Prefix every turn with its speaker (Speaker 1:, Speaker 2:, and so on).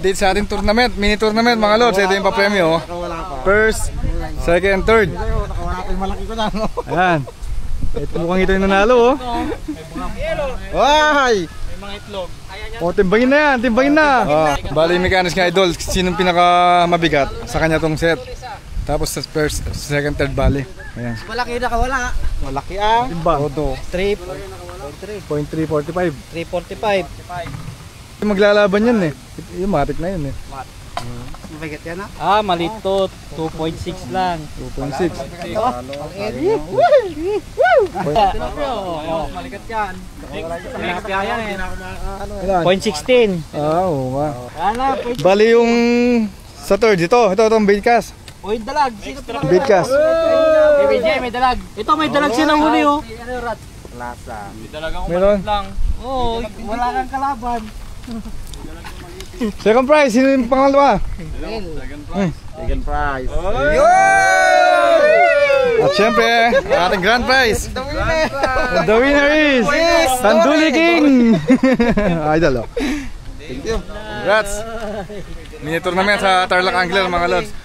Speaker 1: Update sa ating tournament, mini tournament mga lods. Ito yung pa-premyo. First, second, third. Ayan. Ito mukhang ito yung nanalo. Ay!
Speaker 2: May mga itlog.
Speaker 1: O, timbangin na yan, timbangin na. Bali yung mechanics nga idol, sinong pinaka mabigat sa kanya tong set. Tapos sa first, second, third bali. Ayan.
Speaker 2: Malaki na kawala.
Speaker 3: Malaki ang
Speaker 1: Timbang.
Speaker 3: 3.345.
Speaker 2: 345.
Speaker 1: Maglalaban yan eh. Yung matik na yun eh.
Speaker 3: Mabigat yan
Speaker 2: Malito. 2.6 lang.
Speaker 1: 2.6.
Speaker 2: Malikat yan. Pinakapiyaya eh.
Speaker 1: 0.16. Oo nga. Bali yung sa third, ito itong baitcast.
Speaker 2: Uy, dalag.
Speaker 1: Baitcast.
Speaker 2: May dalag. Ito may dalag siya ng huli oh.
Speaker 3: Lasa.
Speaker 2: May dalag ako
Speaker 1: Meron?
Speaker 2: lang. Oo, wala kang kalaban.
Speaker 1: Second prize, sino yung pangalawa?
Speaker 3: Second prize.
Speaker 1: At syempre, ating grand prize. The winner is Tanduli King. Idol oh.
Speaker 3: Thank you.
Speaker 1: Congrats. Mini tournament sa Tarlac Angler mga lods.